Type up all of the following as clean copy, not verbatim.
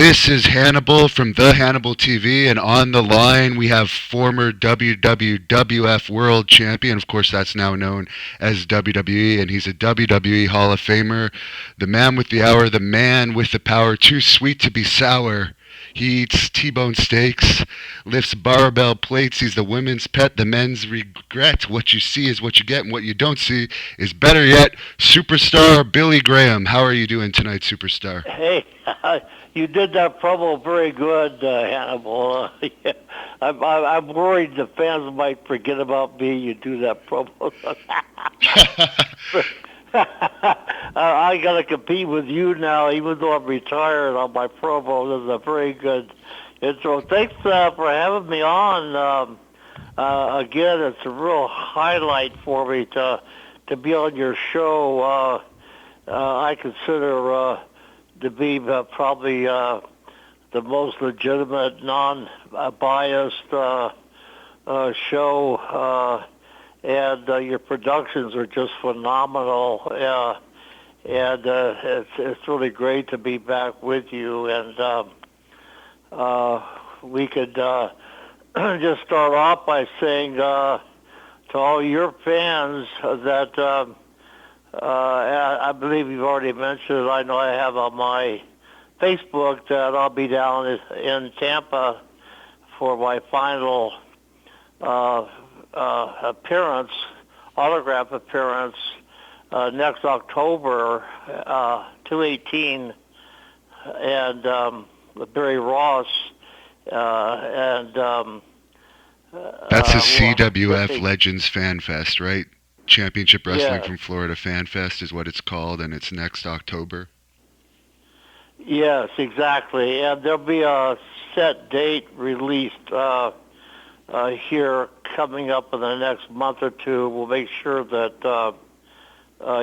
This is Hannibal from the Hannibal TV, and on the line we have former WWF World Champion. Of course, that's now known as WWE, and he's a WWE Hall of Famer. The man with the hour, the man with the power, too sweet to be sour. He eats T-bone steaks, lifts barbell plates. He's the women's pet, the men's regret. What you see is what you get, and what you don't see is better yet. Superstar Billy Graham. How are you doing tonight, Superstar? Hey, you did that promo very good, Hannibal. Yeah, I'm worried the fans might forget about me. You do that promo. I got to compete with you now, even though I'm retired on my promo. This is a very good intro. Thanks for having me on. Again, it's a real highlight for me to be on your show. I consider to be probably the most legitimate, non-biased show. And your productions are just phenomenal, and it's really great to be back with you. And we could just start off by saying to all your fans that I believe you've already mentioned it. I know I have on my Facebook that I'll be down in Tampa for my final appearance, autograph appearance, next October, 2/18, and with Barry Ross, and that's a CWF Legends Fan Fest, right? Championship Wrestling from Florida Fan Fest is what it's called, and it's next October. Yes, exactly, and there'll be a set date released here coming up in the next month or two. We'll make sure that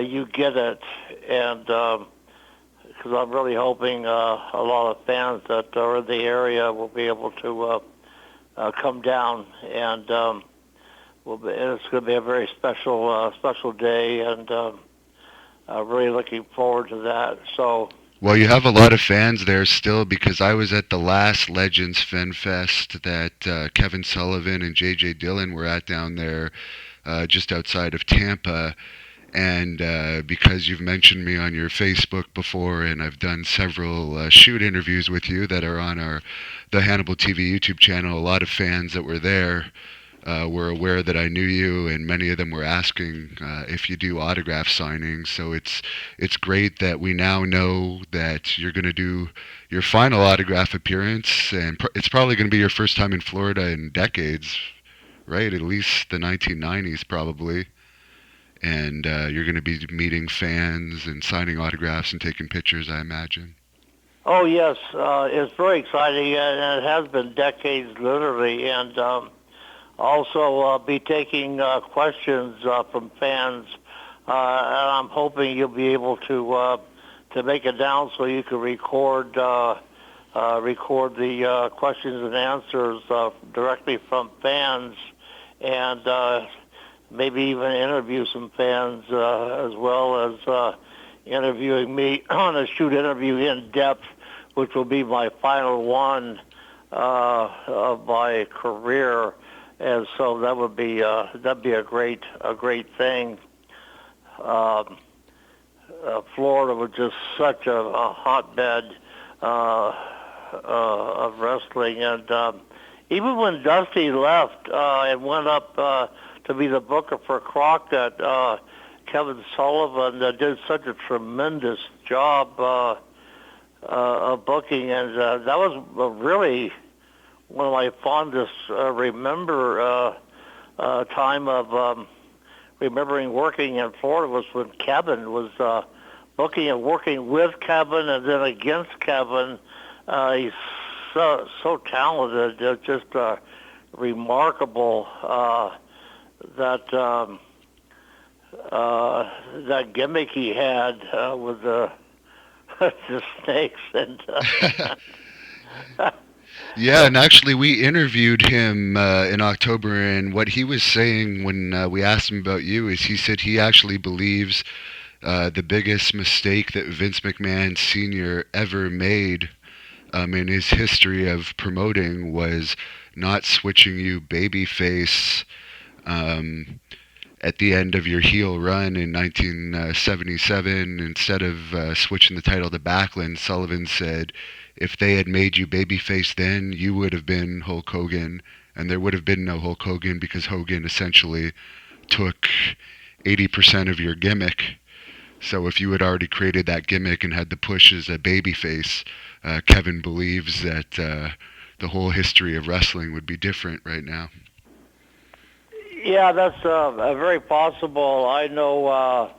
you get it, and because I'm really hoping a lot of fans that are in the area will be able to come down, and it's going to be a very special day, and I'm really looking forward to that. So. Well, you have a lot of fans there still, because I was at the last Legends Fan Fest that Kevin Sullivan and J.J. Dillon were at down there just outside of Tampa. And because you've mentioned me on your Facebook before, and I've done several shoot interviews with you that are on the Hannibal TV YouTube channel, a lot of fans that were there were aware that I knew you, and many of them were asking if you do autograph signings. So it's great that we now know that you're going to do your final autograph appearance, and it's probably going to be your first time in Florida in decades, right? At least the 1990s probably. And you're going to be meeting fans and signing autographs and taking pictures, I imagine. Oh, yes. It's very exciting, and it has been decades, literally. And also be taking questions from fans, and I'm hoping you'll be able to make it down so you can record the questions and answers directly from fans, and maybe even interview some fans as well as interviewing me on a shoot interview in depth, which will be my final one of my career. And so that would be that'd be a great thing. Florida was just such a hotbed of wrestling, and even when Dusty left and went up to be the booker for Crockett, Kevin Sullivan did such a tremendous job of booking, and that was really one of my fondest time of remembering working in Florida was when Kevin was booking and working with Kevin and then against Kevin. He's so talented, just remarkable. That gimmick he had with the snakes and. Yeah, and actually we interviewed him in October, and what he was saying when we asked him about you is he said he actually believes the biggest mistake that Vince McMahon Sr. ever made in his history of promoting was not switching you babyface at the end of your heel run in 1977. Instead of switching the title to Backlund, Sullivan said, if they had made you babyface then, you would have been Hulk Hogan, and there would have been no Hulk Hogan because Hogan essentially took 80% of your gimmick. So if you had already created that gimmick and had the push as a babyface, Kevin believes that the whole history of wrestling would be different right now. Yeah, that's very possible. I know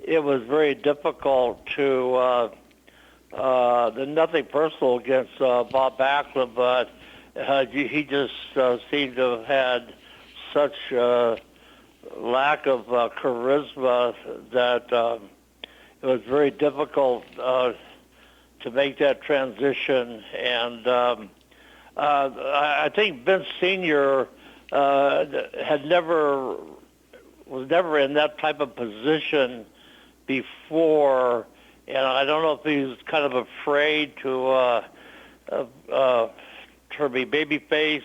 it was very difficult to, nothing personal against Bob Backlund, but he just seemed to have had such lack of charisma that it was very difficult to make that transition. And I think Vince Sr. was never in that type of position before, and I don't know if he was kind of afraid to be babyface.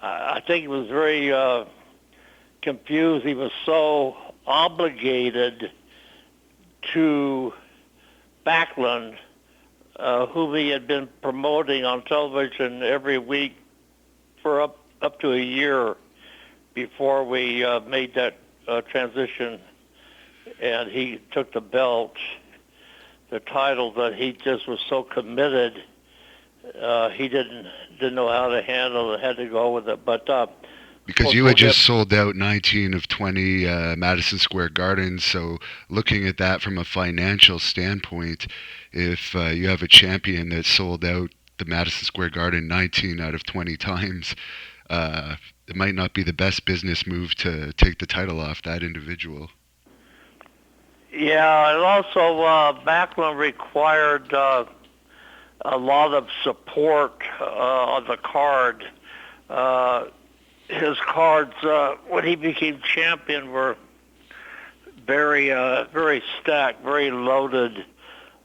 I think he was very confused. He was so obligated to Backlund, whom he had been promoting on television every week for up to a year before we made that transition, and he took the belt, the title, that he just was so committed. He didn't know how to handle it, had to go with it. But because you had just sold out 19 of 20 Madison Square Gardens, so looking at that from a financial standpoint, if you have a champion that sold out the Madison Square Garden 19 out of 20 times, it might not be the best business move to take the title off that individual. Yeah, and also Backlund required a lot of support on the card. His cards, when he became champion, were very stacked, very loaded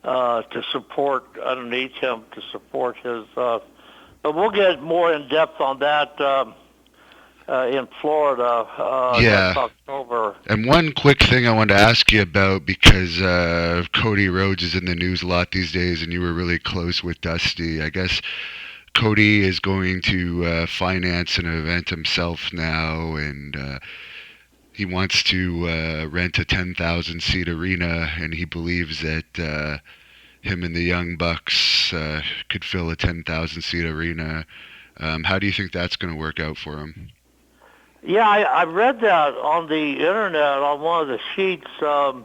to support underneath him, to support his. But we'll get more in depth on that in Florida next October. And one quick thing I wanted to ask you about, because Cody Rhodes is in the news a lot these days, and you were really close with Dusty. I guess Cody is going to finance an event himself now, and he wants to rent a 10,000-seat arena, and he believes that him and the Young Bucks could fill a 10,000-seat arena. How do you think that's going to work out for him? Yeah, I read that on the internet on one of the sheets. That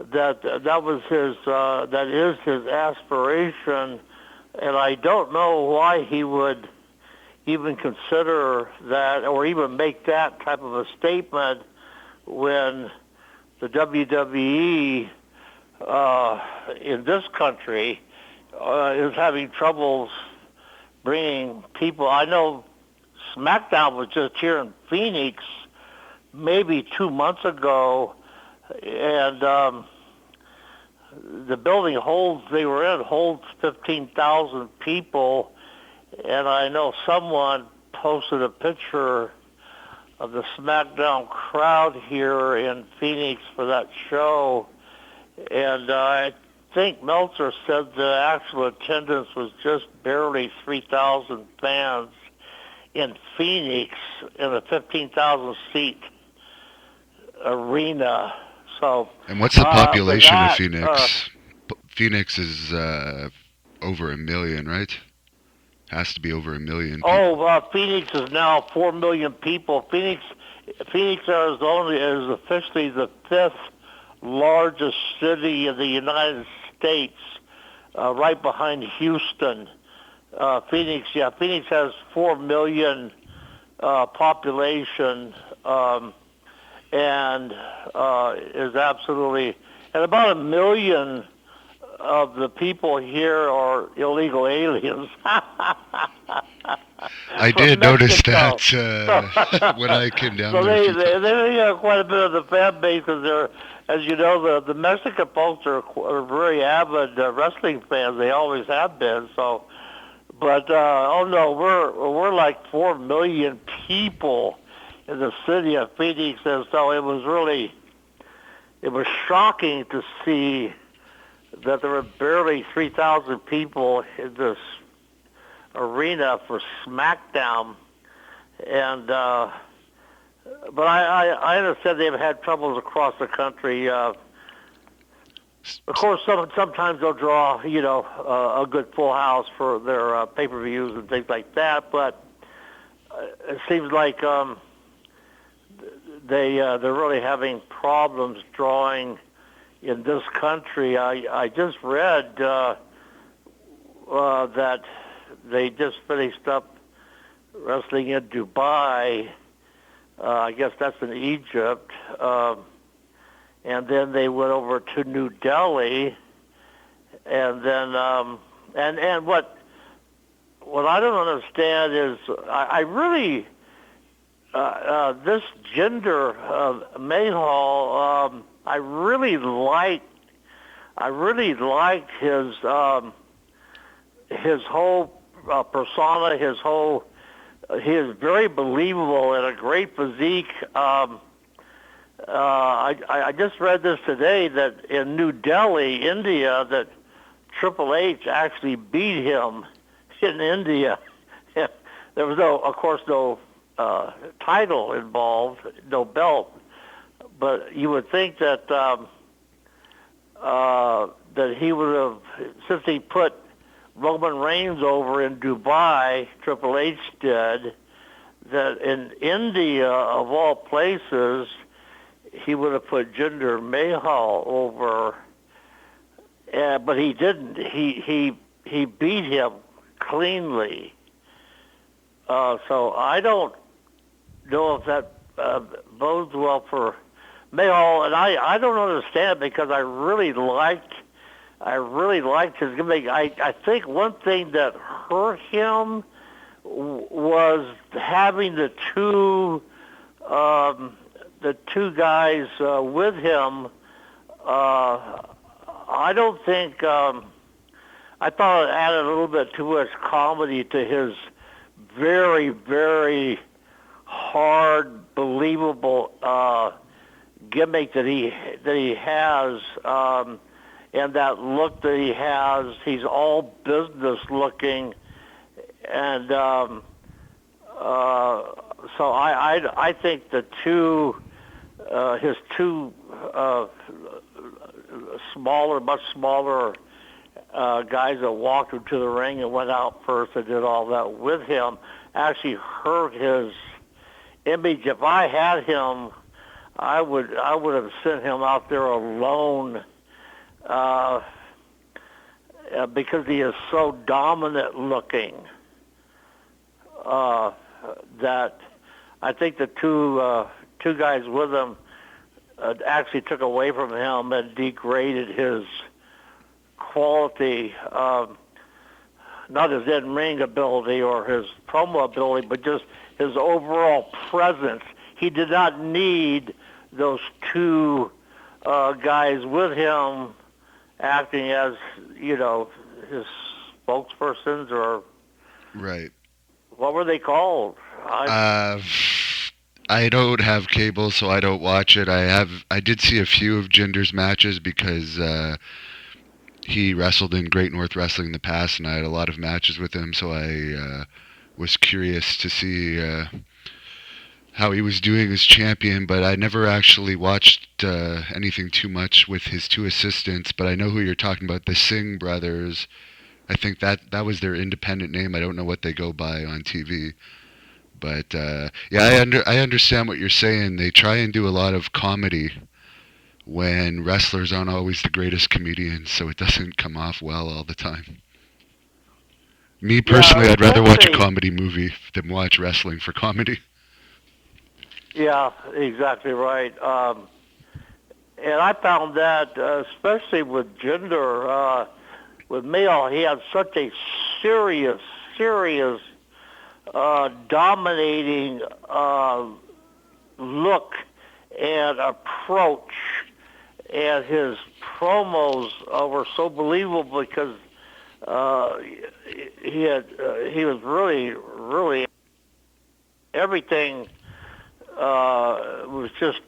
was that is his aspiration. And I don't know why he would even consider that or even make that type of a statement when the WWE in this country is having troubles bringing people. I know SmackDown was just here in Phoenix maybe 2 months ago, and the building holds 15,000 people, and I know someone posted a picture of the SmackDown crowd here in Phoenix for that show, and I think Meltzer said the actual attendance was just barely 3,000 fans in Phoenix in a 15,000 seat arena. So, and what's the population of Phoenix? Phoenix is over 1 million, right? Has to be over 1 million people. Phoenix is now 4 million people. Phoenix, Arizona is officially the 5th largest city in the United States, right behind Houston. Phoenix has 4 million population, and is absolutely, and about 1 million of the people here are illegal aliens. I I from did notice Mexico. that when I came down So there. they have quite a bit of the fan base because they're, as you know, the Mexican folks are very avid wrestling fans. They always have been. So, but oh no, we're like 4 million people in the city of Phoenix, and so it was shocking to see that there were barely 3,000 people in this arena for SmackDown, and but I understand they've had troubles across the country. Of course, sometimes they'll draw a good full house for their pay-per-views and things like that, but it seems like they're really having problems drawing in this country. I just read that they just finished up wrestling in Dubai. I guess that's in Egypt. And then they went over to New Delhi. And then, and what I don't understand is I really, this Jinder Mahal, I really liked his whole persona, he is very believable and a great physique. I just read this today that in New Delhi, India, that Triple H actually beat him in India. There was of course, no title involved, no belt, but you would think that that he would have, since he put Roman Reigns over in Dubai, Triple H did, that in India, of all places, he would have put Jinder Mahal over, but he didn't. He beat him cleanly. So I don't know if that bodes well for Mahal, and I don't understand, because I really liked his gimmick. I think one thing that hurt him was having the two guys with him. I don't think I thought it added a little bit too much comedy to his very, very hard, believable gimmick that he has. And that look that he has, he's all business looking, and so I think the his two much smaller guys that walked into the ring and went out first and did all that with him actually hurt his image. If I had him, I would have sent him out there alone. Because he is so dominant looking, that I think the two guys with him actually took away from him and degraded his quality, not his in-ring ability or his promo ability, but just his overall presence. He did not need those two guys with him acting as, his spokespersons, or Right. What were they called? I don't have cable, so I don't watch it. I did see a few of Jinder's matches because he wrestled in Great North Wrestling in the past, and I had a lot of matches with him, so I was curious to see how he was doing as champion, but I never actually watched anything too much with his two assistants. But I know who you're talking about, the Singh brothers. I think that was their independent name. I don't know what they go by on TV. But yeah, I understand what you're saying. They try and do a lot of comedy when wrestlers aren't always the greatest comedians, so it doesn't come off well all the time. Me personally, I'd rather watch a comedy movie than watch wrestling for comedy. Yeah, exactly right. And I found that, especially with Jinder, with Mahal, he had such a serious dominating look and approach, and his promos were so believable because he was really everything was just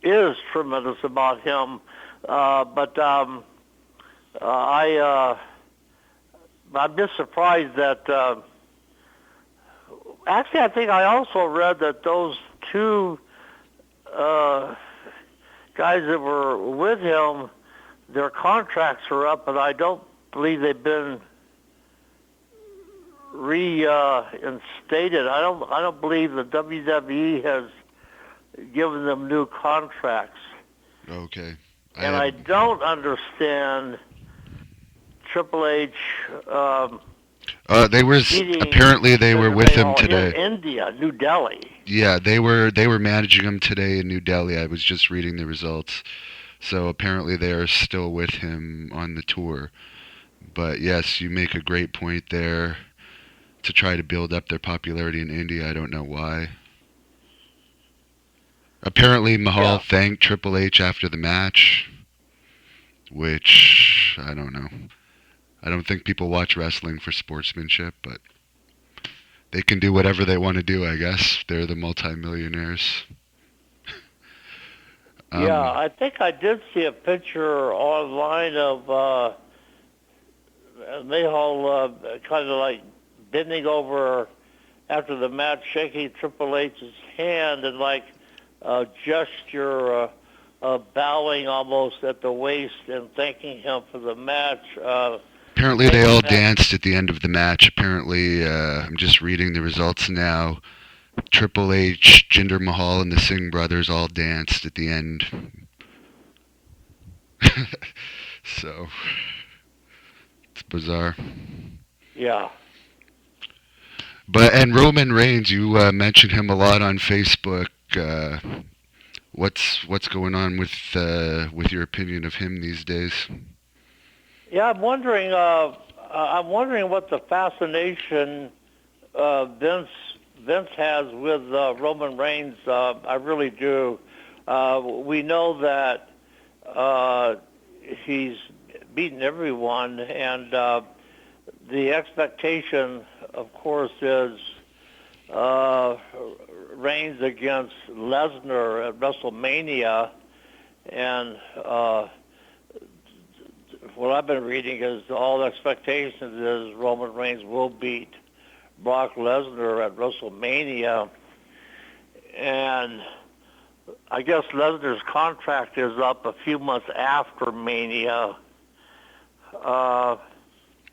is tremendous about him. But I'm just surprised that. Actually, I think I also read that those two guys that were with him, their contracts are up, but I don't believe they've been reinstated. I don't believe the WWE has given them new contracts. Okay. I don't understand Triple H. They were apparently they were with him today. In India, New Delhi. Yeah, they were managing him today in New Delhi. I was just reading the results. So apparently they are still with him on the tour. But yes, you make a great point there to try to build up their popularity in India. I don't know why. Apparently Mahal thanked Triple H after the match, which I don't know. I don't think people watch wrestling for sportsmanship, but they can do whatever they want to do, I guess. They're the multimillionaires. Yeah, I think I did see a picture online of Mahal kind of like bending over after the match, shaking Triple H's hand and like a gesture, bowing almost at the waist and thanking him for the match. Apparently they all danced at the end of the match. Apparently, I'm just reading the results now. Triple H, Jinder Mahal, and the Singh brothers all danced at the end. So, it's bizarre. Yeah. And Roman Reigns, you mentioned him a lot on Facebook. What's going on with your opinion of him these days? Yeah, I'm wondering what the fascination Vince has with Roman Reigns. I really do. We know that he's beaten everyone, and the expectation, of course, is Reigns against Lesnar at WrestleMania, and what I've been reading is all the expectations is Roman Reigns will beat Brock Lesnar at WrestleMania, and I guess Lesnar's contract is up a few months after Mania. Yeah,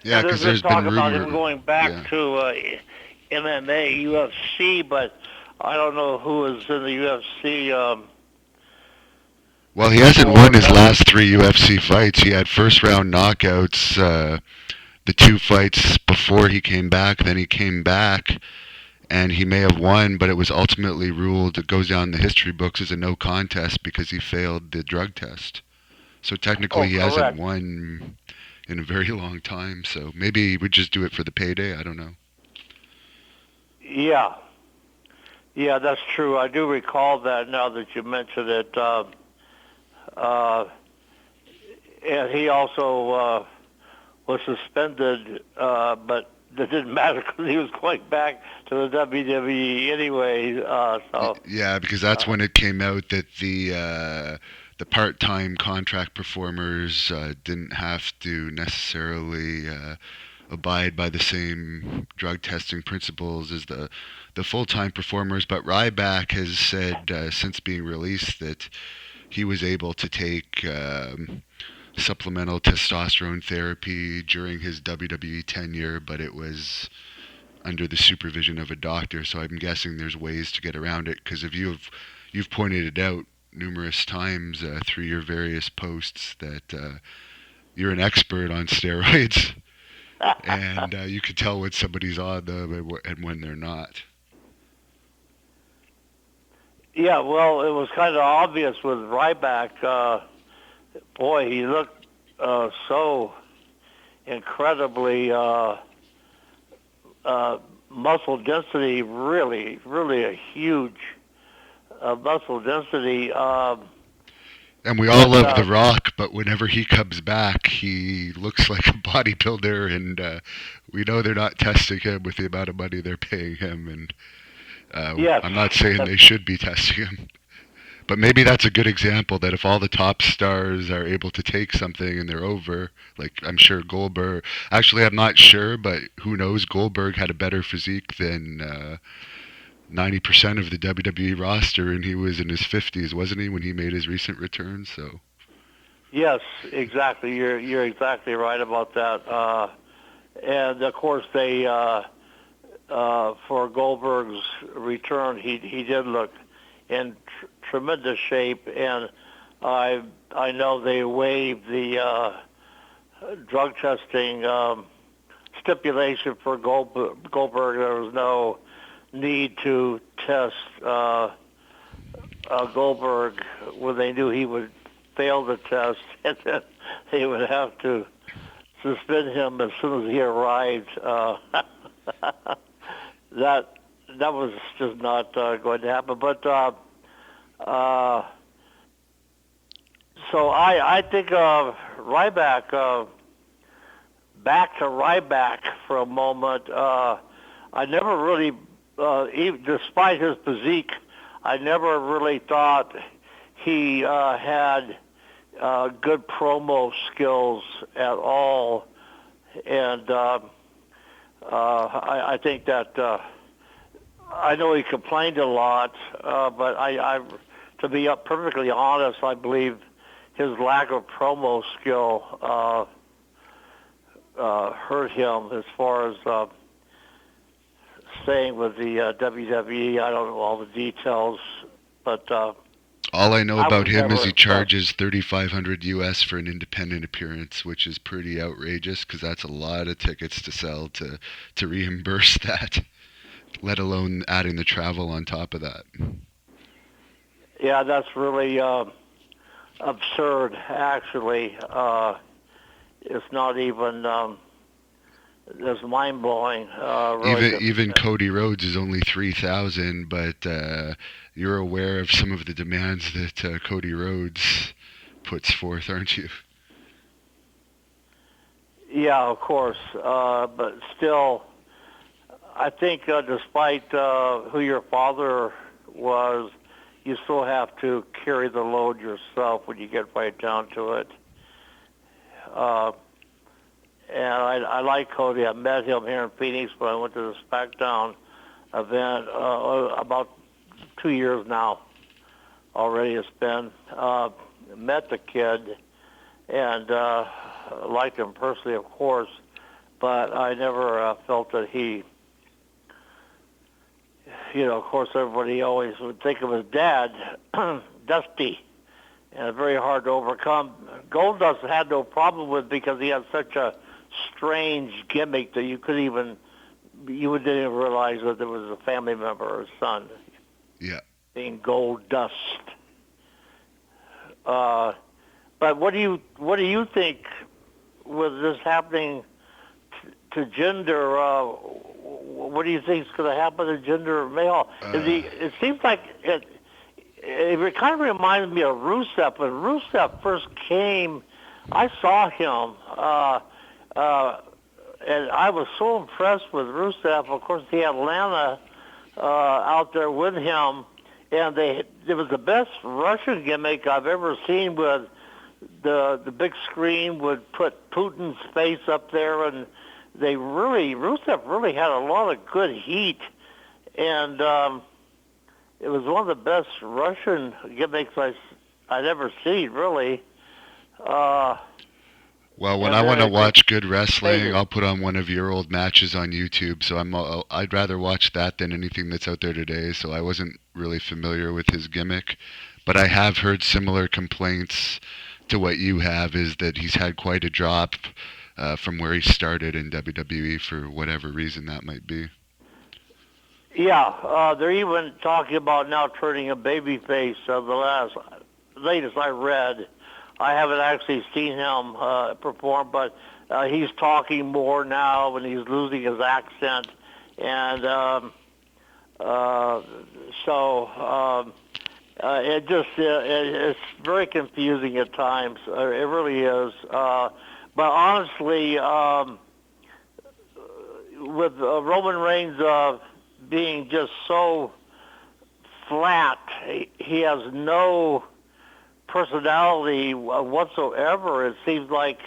because there's talk been about rumor him going back to MMA, UFC, but I don't know who is in the UFC. Well, he hasn't won his last 3 UFC fights. He had first-round knockouts the 2 fights before he came back. Then he came back, and he may have won, but it was ultimately ruled, it goes down in the history books as a no contest because he failed the drug test. So technically he hasn't won in a very long time. So maybe he would just do it for the payday. I don't know. Yeah. Yeah, that's true. I do recall that now that you mentioned it. And he also was suspended, but that didn't matter because he was going back to the WWE anyway. Yeah, because that's when it came out that the part-time contract performers didn't have to necessarily abide by the same drug testing principles as the full-time performers. But Ryback has said since being released that he was able to take supplemental testosterone therapy during his WWE tenure, but it was under the supervision of a doctor. So I'm guessing there's ways to get around it, because if you've pointed it out numerous times through your various posts that you're an expert on steroids, and you can tell when somebody's on them and when they're not. Yeah, well, it was kind of obvious with Ryback. Boy, he looked so incredibly muscle density, really a huge muscle density. And we all love But The Rock, but whenever he comes back, he looks like a bodybuilder, and we know they're not testing him with the amount of money they're paying him. And yes, I'm not saying they should be testing him, but maybe that's a good example that if all the top stars are able to take something and they're over, like I'm sure Goldberg. Actually, I'm not sure, but who knows? Goldberg had a better physique than 90% of the WWE roster, and he was in his 50s, wasn't he, when he made his recent return? So. yes, exactly. You're exactly right about that. And of course, they for Goldberg's return, he did look in tremendous shape, and I know they waived the drug testing stipulation for Goldberg. There was no need to test Goldberg when they knew he would fail the test, and then they would have to suspend him as soon as he arrived. That was just not going to happen. But so I think Ryback. Back to Ryback for a moment. I never really, even despite his physique, I never really thought he had good promo skills at all. And I think that I know he complained a lot, but to be perfectly honest, I believe his lack of promo skill hurt him as far as staying with the WWE. I don't know all the details, but all I know about him is he never charges $3,500 US for an independent appearance, which is pretty outrageous because that's a lot of tickets to sell to reimburse that, let alone adding the travel on top of that. Yeah, that's really absurd, actually. It's not even it's mind-blowing. Really. Even Cody Rhodes is only 3,000, but you're aware of some of the demands that Cody Rhodes puts forth, aren't you? Yeah, of course, but still, I think despite who your father was, you still have to carry the load yourself when you get right down to it. And I like Cody. I met him here in Phoenix when I went to the SmackDown event about 2 years now. Already it's been. Met the kid and liked him personally, of course, but I never felt that he, of course, everybody always would think of his dad, Dusty, and very hard to overcome. Goldust had no problem with because he had such a strange gimmick that you didn't even realize that there was a family member or a son. Yeah. Being Goldust. But what do you think with this happening to Jinder? What do you think is going to happen to Jinder Mahal? It seems like it kind of reminds me of Rusev. When Rusev first came, I saw him, and I was so impressed with Rusev. Of course, he had Lana out there with him, and it was the best Russian gimmick I've ever seen. With the big screen would put Putin's face up there, and Rusev really had a lot of good heat, and it was one of the best Russian gimmicks I'd ever seen, really. Well, when I want to watch good wrestling, I'll put on one of your old matches on YouTube. So I'd rather watch that than anything that's out there today. So I wasn't really familiar with his gimmick, but I have heard similar complaints to what you have, is that he's had quite a drop from where he started in WWE for whatever reason that might be. Yeah, they're even talking about now turning a babyface. The latest I read, I haven't actually seen him perform, but he's talking more now and he's losing his accent. and so it's very confusing at times. It really is. But honestly, with Roman Reigns being just so flat, he has no personality whatsoever. It seems like,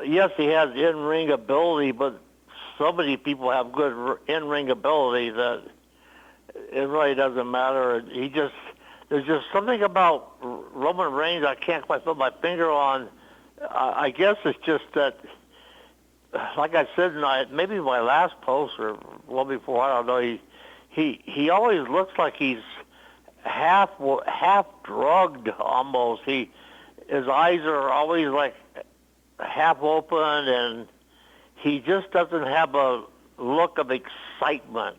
yes, he has in-ring ability, but so many people have good in-ring ability that it really doesn't matter. There's just something about Roman Reigns I can't quite put my finger on. I guess it's just that, like I said, maybe my last post or one before, I don't know. He always looks like he's half drugged almost. His eyes are always like half open, and he just doesn't have a look of excitement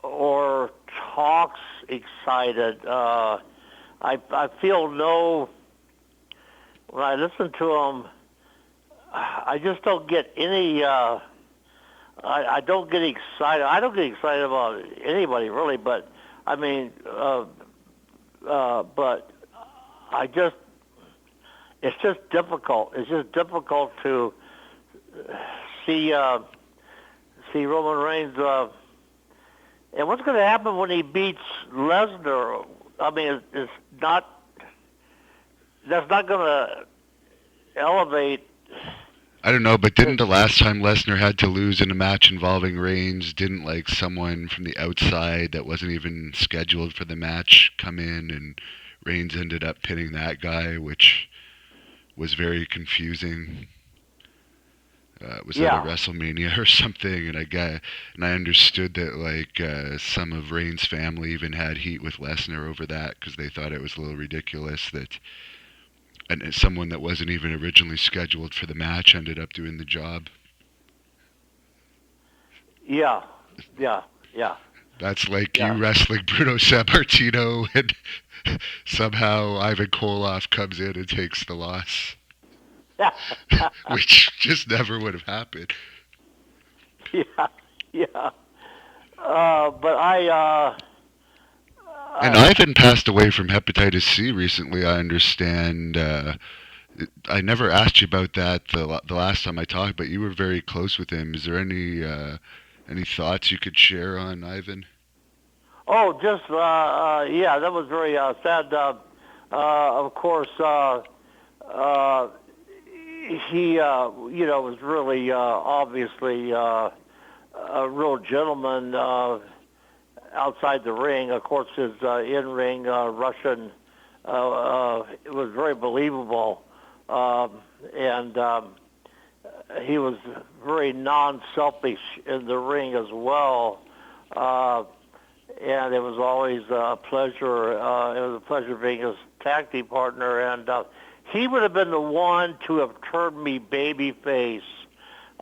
or talks excited. I feel when I listen to him, I just don't get any, I don't get excited. I don't get excited about anybody really, but I mean, but it's just difficult. It's just difficult to see Roman Reigns. And what's going to happen when he beats Lesnar? I mean, that's not going to elevate. I don't know, but didn't the last time Lesnar had to lose in a match involving Reigns, didn't like someone from the outside that wasn't even scheduled for the match come in, and Reigns ended up pinning that guy, which was very confusing. Was that a WrestleMania or something? And I understood that like some of Reigns' family even had heat with Lesnar over that because they thought it was a little ridiculous that and someone that wasn't even originally scheduled for the match ended up doing the job. Yeah. That's like you wrestling Bruno Sammartino and somehow Ivan Koloff comes in and takes the loss. Which just never would have happened. Yeah. But and Ivan passed away from hepatitis C recently, I understand. I never asked you about that the last time I talked, but you were very close with him. Is there any thoughts you could share on Ivan? Oh, just, that was very sad. Of course, he, was really obviously a real gentleman outside the ring. Of course, his in-ring Russian, it was very believable. And he was very non-selfish in the ring as well. And it was always a pleasure. It was a pleasure being his tag team partner. And he would have been the one to have turned me babyface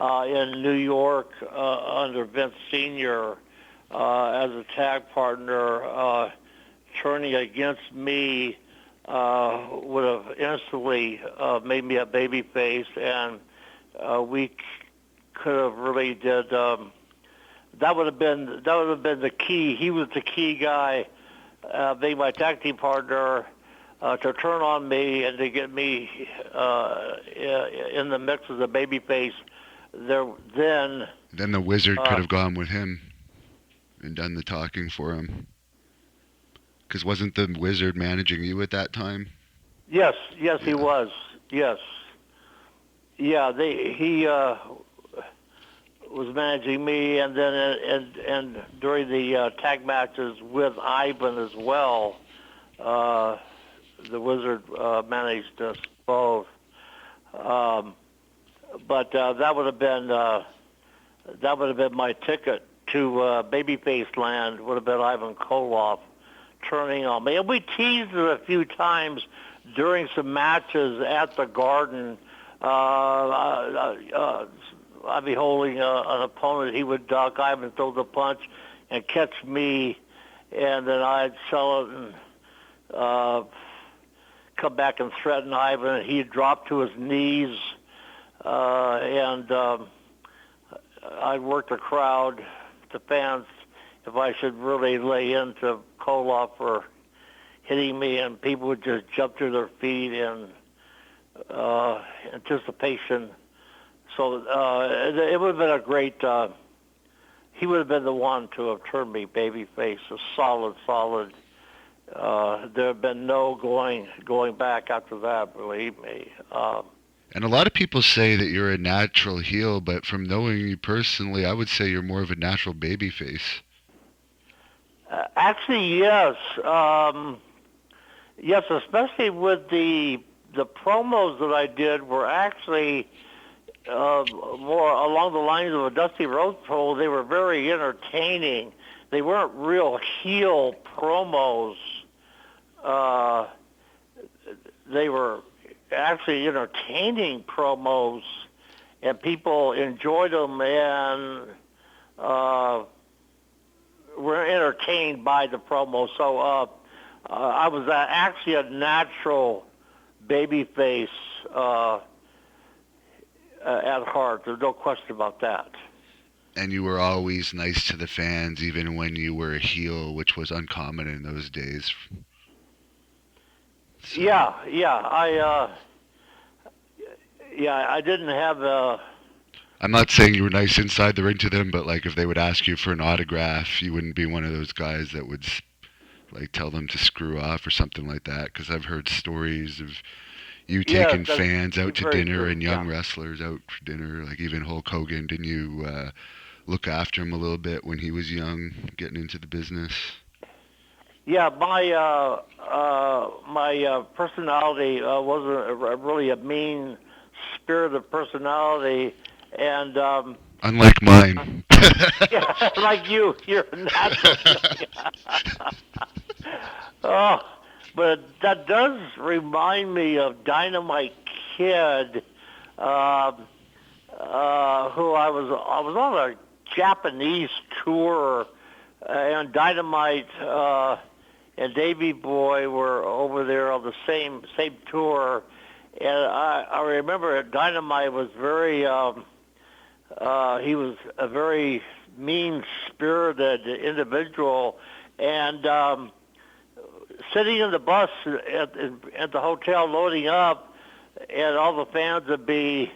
in New York under Vince Sr. As a tag partner. Turning against me would have instantly made me a babyface, and we could have really did. That would have been the key. He was the key guy, being my tag team partner, to turn on me and to get me in the mix as a babyface. Then the Wizard could have gone with him and done the talking for him. Because wasn't the Wizard managing you at that time? Yes, he was. Yes. Yeah, he was managing me, and then and during the tag matches with Ivan as well, the Wizard managed us both. But that would have been my ticket to babyface land. Would have been Ivan Koloff turning on me, and we teased it a few times during some matches at the Garden. I'd be holding an opponent. He would duck. Ivan throw the punch and catch me, and then I'd sell it and come back and threaten Ivan. He'd drop to his knees and I'd work the crowd, the fans, if I should really lay into Koloff for hitting me, and people would just jump to their feet in anticipation. So it would have been a great. He would have been the one to have turned me babyface, a solid. There have been no going back after that. Believe me. And a lot of people say that you're a natural heel, but from knowing you personally, I would say you're more of a natural babyface. Actually, yes. Yes, especially with the promos that I did were actually more along the lines of a Dusty Rhodes promo. They were very entertaining. They weren't real heel promos. They were actually entertaining promos, and people enjoyed them and were entertained by the promo. So I was actually a natural babyface at heart. There's no question about that. And you were always nice to the fans, even when you were a heel, which was uncommon in those days. So. Yeah. I didn't have I'm not saying you were nice inside the ring to them, but like if they would ask you for an autograph, you wouldn't be one of those guys that would like tell them to screw off or something like that. Because I've heard stories of you taking fans out to dinner and young wrestlers out for dinner. Like even Hulk Hogan, didn't you look after him a little bit when he was young, getting into the business? Yeah, my personality wasn't really a mean-spirited personality, and unlike mine. Yeah, like you're natural. Oh, but that does remind me of Dynamite Kid, who I was on a Japanese tour, and Dynamite and Davey Boy were over there on the same tour, and I remember Dynamite was very he was a very mean-spirited individual, and sitting in the bus at the hotel loading up, and all the fans would be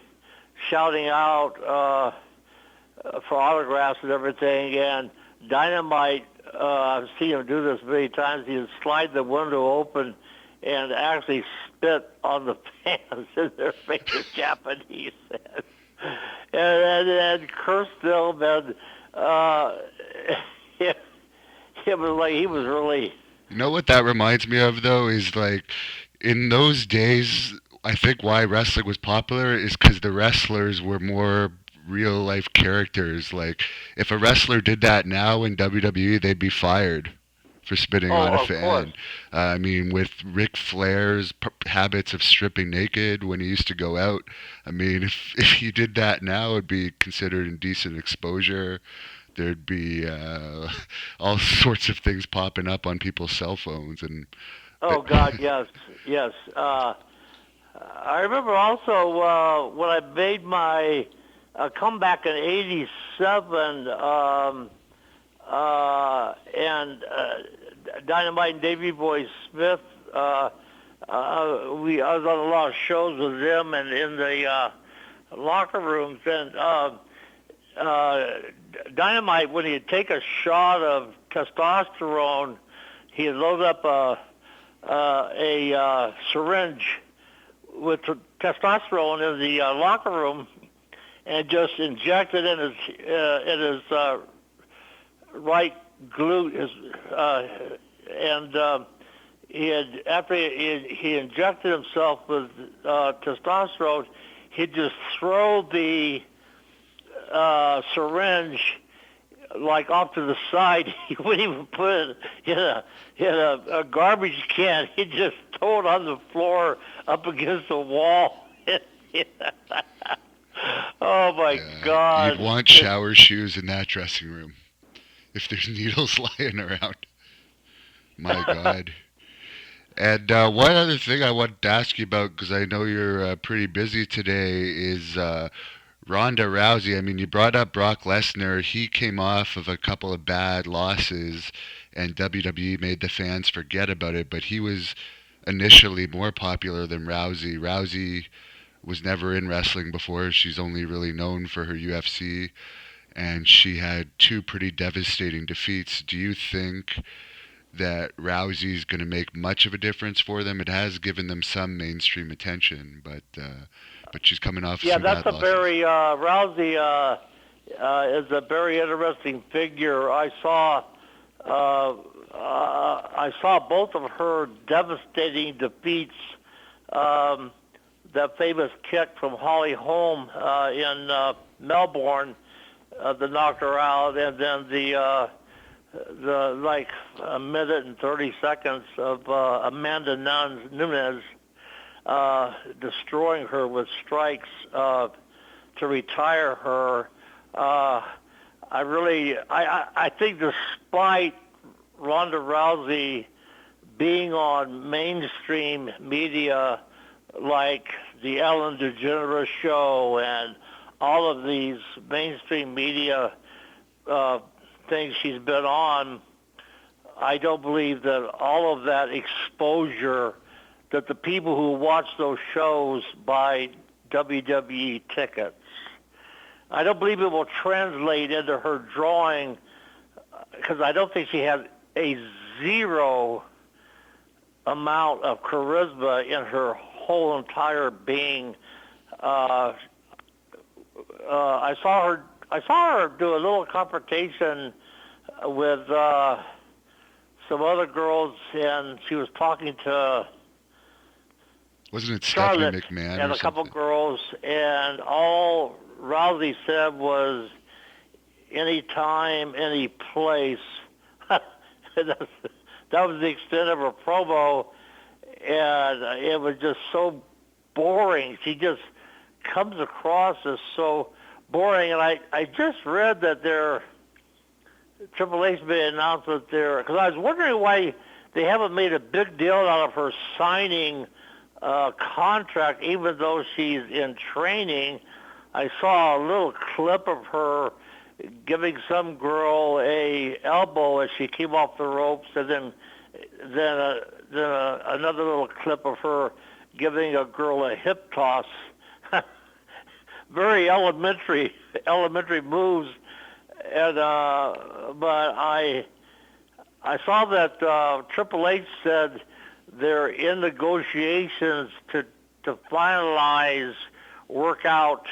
shouting out for autographs and everything, and Dynamite, I've seen him do this many times, he would slide the window open and actually spit on the fans in their faces, Japanese, and cursed them, and it was like he was really... You know what that reminds me of, though, is like in those days, I think why wrestling was popular is because the wrestlers were more real life characters. Like if a wrestler did that now in WWE, they'd be fired for spitting on a fan. I mean, with Ric Flair's habits of stripping naked when he used to go out, I mean, if you did that now, it'd be considered indecent exposure. There'd be all sorts of things popping up on people's cell phones, and oh God, yes. I remember also when I made my comeback in '87, and Dynamite and Davey Boy Smith. I was on a lot of shows with them, and in the locker rooms, and Dynamite, when he'd take a shot of testosterone, he'd load up a syringe with testosterone in the locker room and just inject it in his right glute. And he had, after he injected himself with testosterone, he'd just throw the syringe like off to the side. He wouldn't even put it in a garbage can. He'd just throw it on the floor up against the wall. Oh my God! You'd want shower shoes in that dressing room if there's needles lying around. My God. And one other thing I wanted to ask you about, because I know you're pretty busy today, is Ronda Rousey. I mean, you brought up Brock Lesnar. He came off of a couple of bad losses, and WWE made the fans forget about it, but he was initially more popular than Rousey. Rousey was never in wrestling before. She's only really known for her UFC, and she had two pretty devastating defeats. Do you think that Rousey's going to make much of a difference for them? It has given them some mainstream attention, but she's coming off Yeah, some that's bad a losses. very Rousey is a very interesting figure. I saw both of her devastating defeats. That famous kick from Holly Holm in Melbourne that knocked her out, and then the like a minute and 30 seconds of Amanda Nunes destroying her with strikes to retire her. I think despite Ronda Rousey being on mainstream media like the Ellen DeGeneres show and all of these mainstream media things she's been on, I don't believe that all of that exposure that the people who watch those shows buy WWE tickets. I don't believe it will translate into her drawing because I don't think she has a zero amount of charisma in her whole entire being. I saw her do a little confrontation with some other girls, and she was talking to Wasn't it Charlotte Stephanie McMahon and or a couple something? girls, and all Rousey said was anytime, any place. that was the extent of her promo, and it was just so boring. She just comes across as so boring. And I just read that Triple H made an announcement there, because I was wondering why they haven't made a big deal out of her signing contract, even though she's in training. I saw a little clip of her giving some girl a elbow as she came off the ropes, and then another little clip of her giving a girl a hip toss. Very elementary moves, and but I saw that Triple H said they're in negotiations to finalize, work out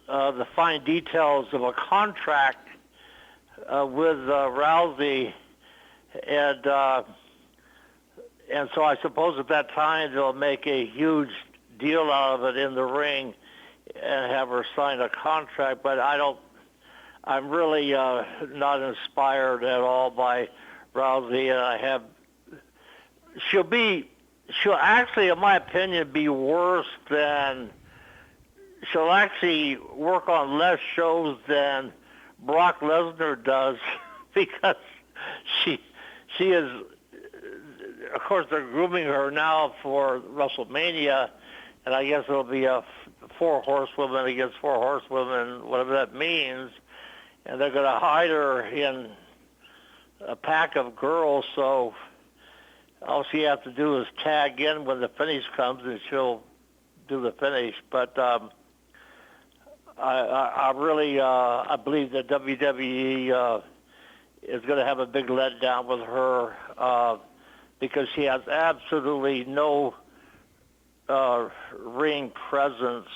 the fine details of a contract with Rousey, and so I suppose at that time they'll make a huge deal out of it in the ring and have her sign a contract. But I'm really not inspired at all by Rousey, and she'll actually, in my opinion, be worse than. She'll actually work on less shows than Brock Lesnar does because she is, of course, they're grooming her now for WrestleMania, and I guess it'll be a four horsewomen against four horsewomen, whatever that means, and they're going to hide her in a pack of girls, so all she has to do is tag in when the finish comes, and she'll do the finish. But I really I believe that WWE is going to have a big letdown with her because she has absolutely no ring presence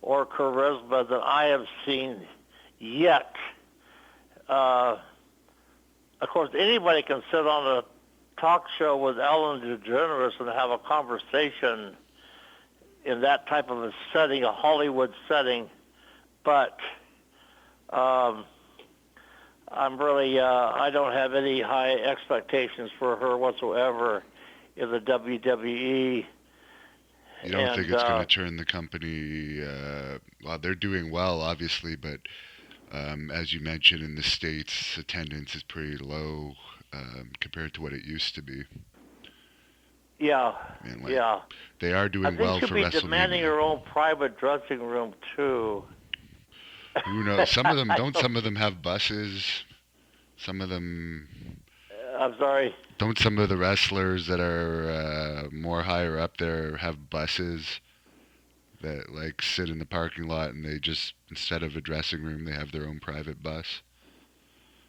or charisma that I have seen yet. Of course, anybody can sit on a talk show with Ellen DeGeneres and have a conversation in that type of a setting, a Hollywood setting, but I'm really, I don't have any high expectations for her whatsoever in the WWE. You don't think it's going to turn the company? Well, they're doing well, obviously, but as you mentioned, in the States, attendance is pretty low compared to what it used to be. Yeah, And yeah. they are I doing think well she'll for be demanding WrestleMania. her own private dressing room too. Who knows? Some of them I don't. don't, Some of them have buses. Some of them I'm sorry. don't. Some of the wrestlers that are more higher up there have buses that sit in the parking lot, and they just, instead of a dressing room, they have their own private bus.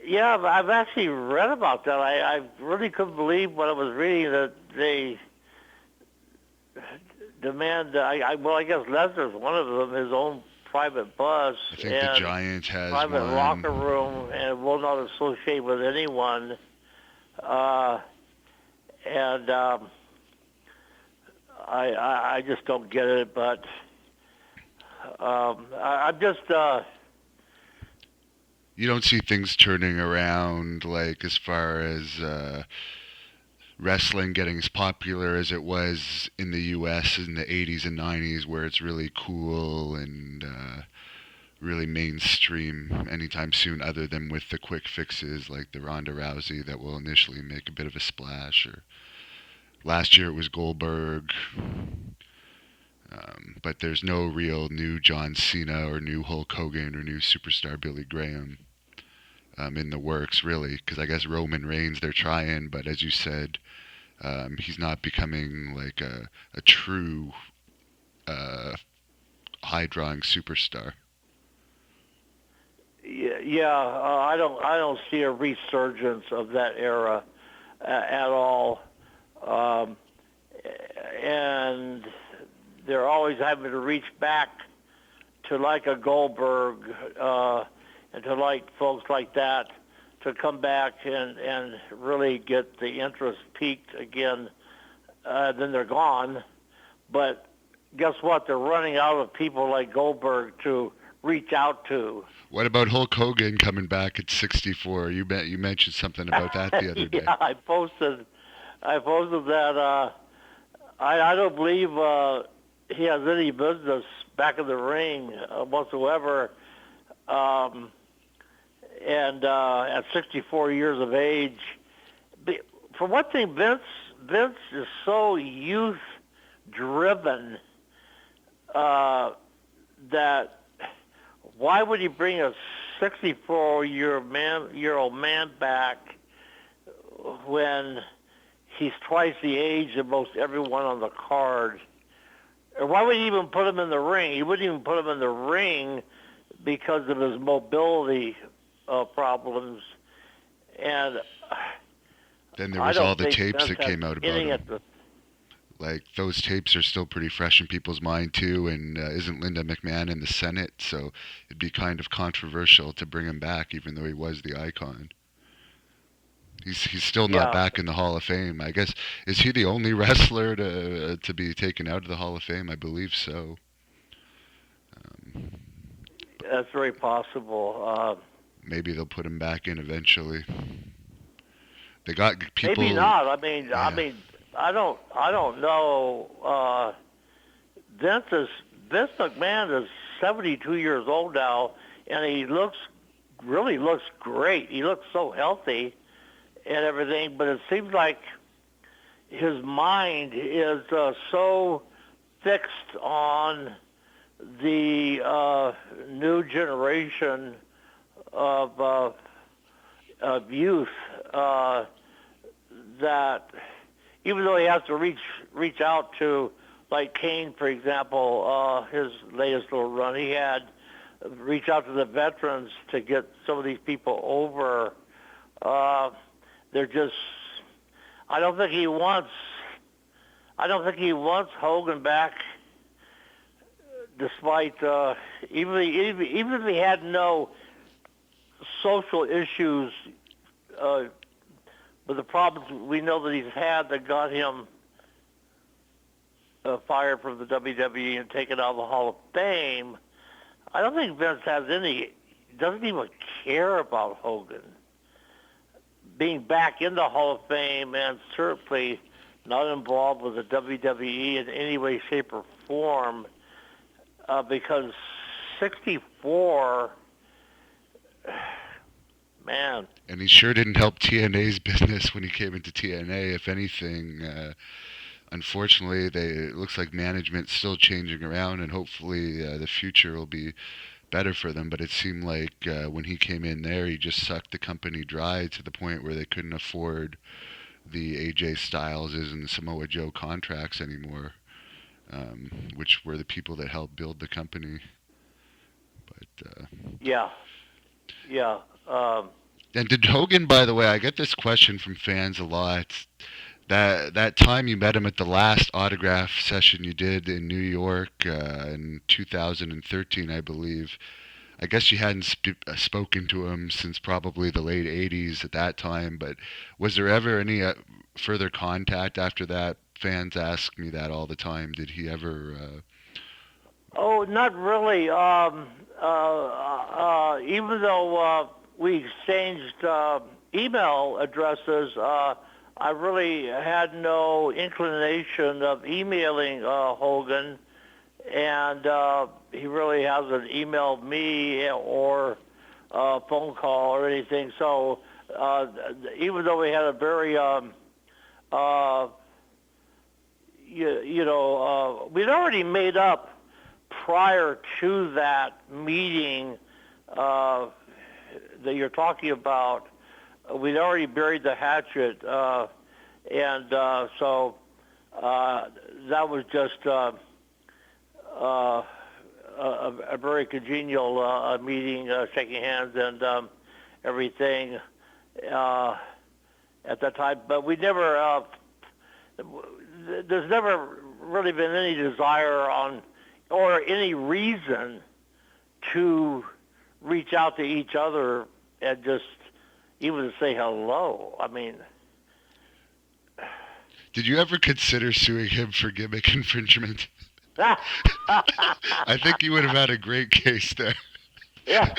Yeah, I've actually read about that. I really couldn't believe what I was reading that they demand. I guess Lesnar's one of them, his own private bus I think the and Giant has private locker one. room, and will not associate with anyone. Uh, and I just don't get it. But I'm just. You don't see things turning around, as far as wrestling getting as popular as it was in the U.S. in the 80s and 90s, where it's really cool and really mainstream anytime soon, other than with the quick fixes like the Ronda Rousey that will initially make a bit of a splash. Or last year it was Goldberg. But there's no real new John Cena or new Hulk Hogan or new superstar Billy Graham in the works, really, because I guess Roman Reigns, they're trying, but as you said, he's not becoming like a true high-drawing superstar. Yeah, I don't see a resurgence of that era at all, and they're always having to reach back to like a Goldberg and to like folks like that to come back and really get the interest peaked again. Then they're gone, but guess what? They're running out of people like Goldberg to reach out to. What about Hulk Hogan coming back at 64? You mentioned something about that the other day. Yeah, I posted that. I don't believe he has any business back in the ring whatsoever. And at 64 years of age, for one thing, Vince is so youth driven that why would he bring a 64-year-old man back when he's twice the age of most everyone on the card? Or why would he even put him in the ring? He wouldn't even put him in the ring because of his mobility problems. And then there was all the tapes that came out about him. Those tapes are still pretty fresh in people's mind too, and isn't Linda McMahon in the Senate, so it'd be kind of controversial to bring him back, even though he was the icon. He's still not back in the Hall of Fame. I guess, is he the only wrestler to be taken out of the Hall of Fame? I believe so. That's very possible. Maybe they'll put him back in eventually. They got people. Maybe not. I mean, I don't know. Vince McMahon is 72 years old now, and he really looks great. He looks so healthy and everything, but it seems like his mind is so fixed on the new generation of youth that even though he has to reach out to, like Kane, for example, his latest little run, he had reach out to the veterans to get some of these people over. They're just, I don't think he wants Hogan back, despite even if he had no social issues. But the problems we know that he's had that got him fired from the WWE and taken out of the Hall of Fame, I don't think Vince doesn't even care about Hogan being back in the Hall of Fame, and certainly not involved with the WWE in any way, shape, or form, because 64... Man. And he sure didn't help TNA's business when he came into TNA. If anything, unfortunately, it looks like management's still changing around, and hopefully the future will be better for them. But it seemed like when he came in there, he just sucked the company dry to the point where they couldn't afford the AJ Styleses and the Samoa Joe contracts anymore, which were the people that helped build the company. But Yeah. and did Hogan, by the way, I get this question from fans a lot. That time you met him at the last autograph session you did in New York in 2013, I believe. I guess you hadn't spoken to him since probably the late 80s at that time, but was there ever any further contact after that? Fans ask me that all the time. Did he ever... Oh, not really. Even though we exchanged email addresses, I really had no inclination of emailing Hogan, and he really hasn't emailed me or phone call or anything. So even though we had a very, we'd already made up prior to that meeting that you're talking about. We'd already buried the hatchet, and so that was just a very congenial meeting, shaking hands and everything at that time. But we never, there's never really been any desire on or any reason to reach out to each other and just even to say hello. I mean, Did you ever consider suing him for gimmick infringement? I think you would have had a great case there. Yeah.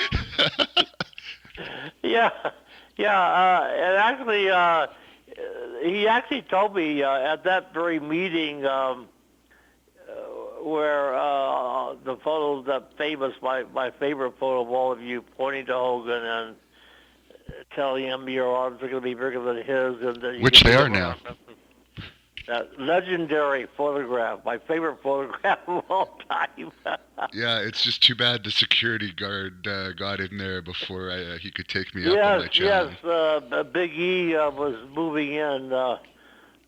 And actually, he actually told me at that very meeting where the photo, that famous, my favorite photo of all of you pointing to Hogan and telling him your arms are going to be bigger than his. And which they are now. That legendary photograph, my favorite photograph of all time. Yeah, it's just too bad the security guard got in there before he could take me up on my challenge. Yes, Big E was moving in.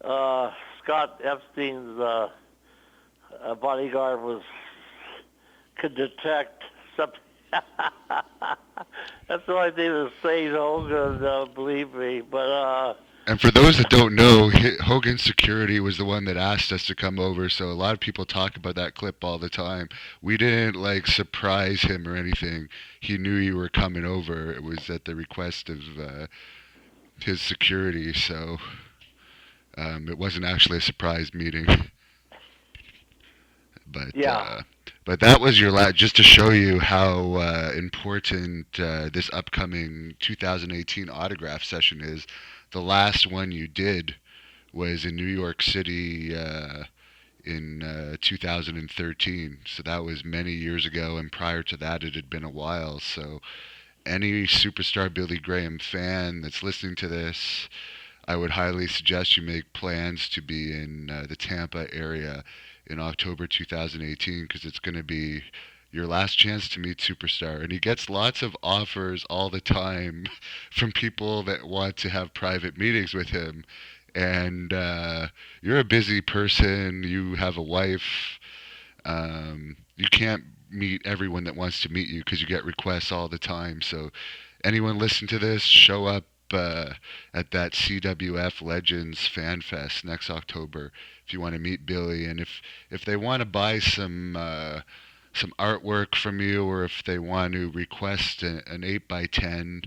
Scott Epstein's bodyguard could detect something. That's the only thing to say, Hogan, believe me. But and for those that don't know, Hogan's security was the one that asked us to come over, so a lot of people talk about that clip all the time. We didn't, surprise him or anything. He knew you were coming over. It was at the request of his security, so it wasn't actually a surprise meeting. But yeah. But that was your last, just to show you how important this upcoming 2018 autograph session is. The last one you did was in New York City in 2013. So that was many years ago, and prior to that it had been a while. So any Superstar Billy Graham fan that's listening to this, I would highly suggest you make plans to be in the Tampa area in October 2018, because it's going to be your last chance to meet Superstar. And he gets lots of offers all the time from people that want to have private meetings with him. And you're a busy person. You have a wife. You can't meet everyone that wants to meet you because you get requests all the time. So anyone listen to this, show up at that CWF Legends Fan Fest next October if you want to meet Billy. And if they want to buy some artwork from you, or if they want to request an 8x10,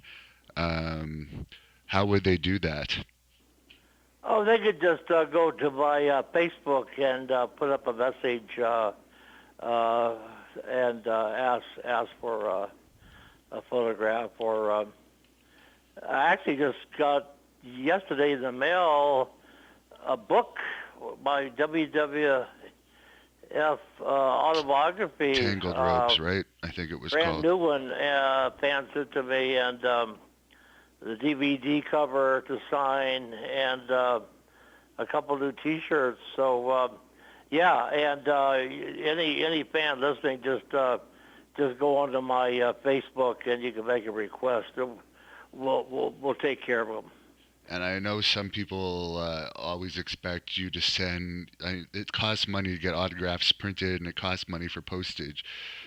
how would they do that? Oh, they could just go to my Facebook and put up a message and ask for a photograph. Or I actually just got yesterday in the mail a book by WWF autobiography. Tangled Ropes, right? I think it was brand called. New one. Fans sent to me, and the DVD cover to sign, and a a couple new T-shirts. So yeah, and any fan listening, just go onto my Facebook and you can make a request. We'll take care of them. And I know some people always expect you to send. It costs money to get autographs printed, and it costs money for postage.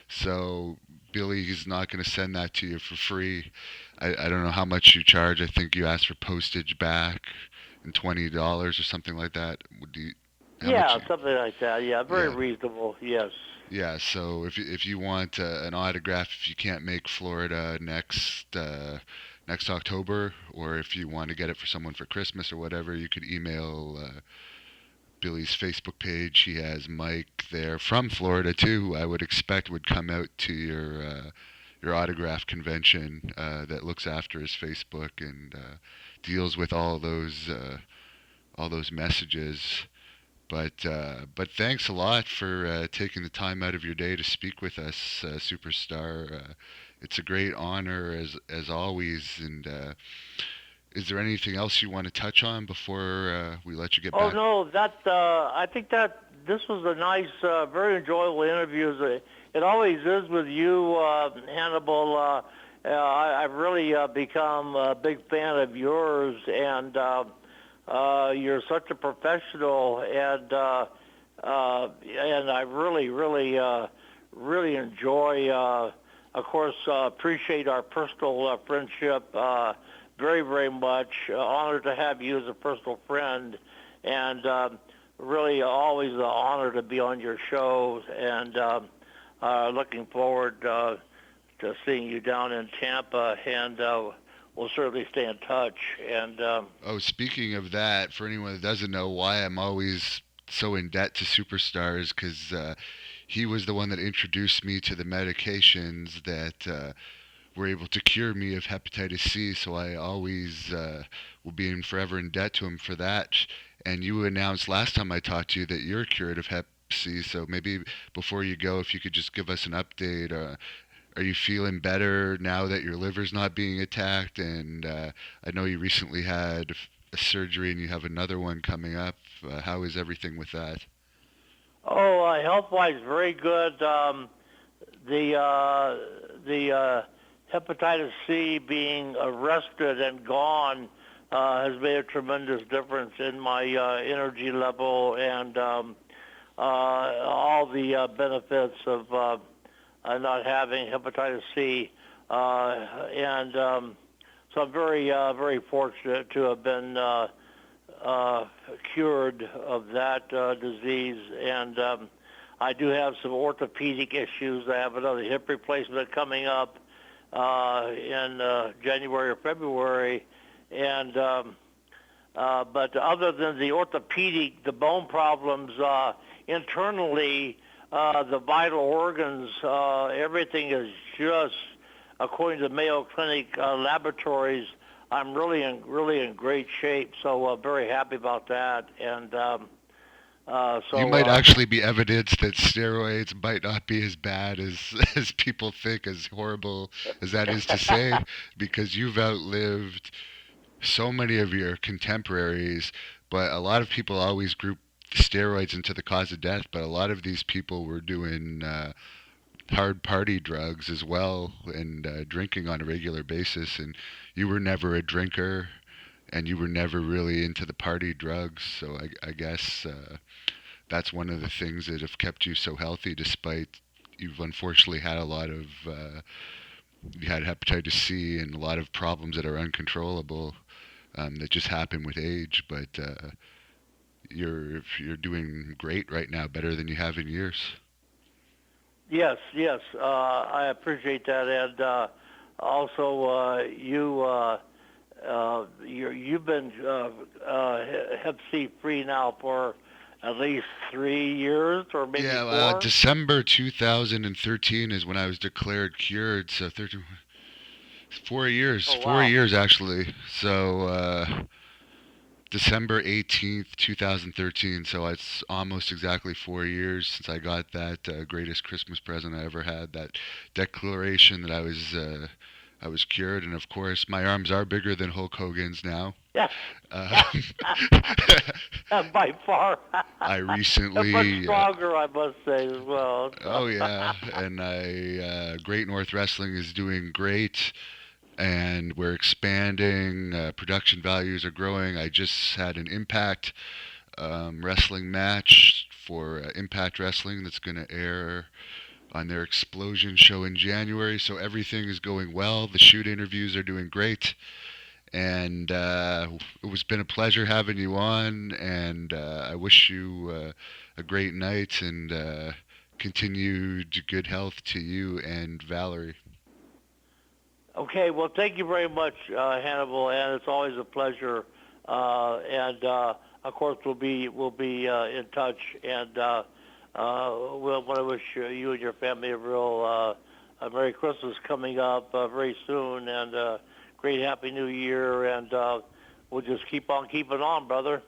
So Billy's not going to send that to you for free. I don't know how much you charge. I think you asked for postage back and $20 or something like that. Yeah, something like that. Yeah, very Yeah. reasonable. Yes. Yeah, so if you want an autograph, if you can't make Florida next October, or if you want to get it for someone for Christmas or whatever, you could email Billy's Facebook page. He has Mike there from Florida too, who I would expect would come out to your autograph convention that looks after his Facebook and deals with all those messages. But thanks a lot for taking the time out of your day to speak with us, superstar. It's a great honor as always. And is there anything else you want to touch on before we let you get Oh back? no, I think that this was a nice, very enjoyable interview. It always is with you, Hannibal. I've really become a big fan of yours, and you're such a professional, and I really enjoy. Of course, appreciate our personal friendship very much. Honored to have you as a personal friend, and really always an honor to be on your show, and looking forward to seeing you down in Tampa, and we'll certainly stay in touch. And Oh, speaking of that, for anyone that doesn't know why I'm always so in debt to superstars, because he was the one that introduced me to the medications that were able to cure me of hepatitis C. So I always will be forever in debt to him for that. And you announced last time I talked to you that you're cured of hep C. So maybe before you go, if you could just give us an update. Are you feeling better now that your liver's not being attacked? And I know you recently had a surgery and you have another one coming up. How is everything with that? oh, health-wise, very good. The hepatitis C being arrested and gone has made a tremendous difference in my energy level and all the benefits of not having hepatitis C. And so I'm very fortunate to have been cured of that disease. And I do have some orthopedic issues. I have another hip replacement coming up in January or February. And but other than the orthopedic, the bone problems internally, the vital organs, everything is just, according to the Mayo Clinic laboratories, I'm really in great shape. So very happy about that. And so You might actually be evidence that steroids might not be as bad as people think, as horrible as that is to say, because you've outlived so many of your contemporaries. But a lot of people always group steroids into the cause of death, but a lot of these people were doing hard party drugs as well and drinking on a regular basis. And you were never a drinker, and you were never really into the party drugs. So I guess that's one of the things that have kept you so healthy, despite you've unfortunately had a lot of you had hepatitis C and a lot of problems that are uncontrollable that just happen with age. But you're doing great right now, better than you have in years. yes, I appreciate that, and also you've been Hep C free now for at least 3 years or maybe Yeah, 4. December 2013 is when I was declared cured. So 4 years, Oh four wow. years actually. So December 18th, 2013. So it's almost exactly 4 years since I got that greatest Christmas present I ever had. That declaration that I I was cured, and of course, my arms are bigger than Hulk Hogan's now. Yeah. By far. I Much recently, stronger, I must say, as well. oh yeah, and Great North Wrestling is doing great, and we're expanding. Production values are growing. I just had an Impact wrestling match for Impact Wrestling that's going to air on their Explosion show in January. So everything is going well. The shoot interviews are doing great. And it was been a pleasure having you on. And I wish you a great night and continued good health to you and Valerie. Okay, well, thank you very much, Hannibal, and it's always a pleasure. Of course, we'll be in touch, and we'll want to wish you and your family a real a Merry Christmas coming up very soon, and great Happy New Year, and we'll just keep on keeping on, brother.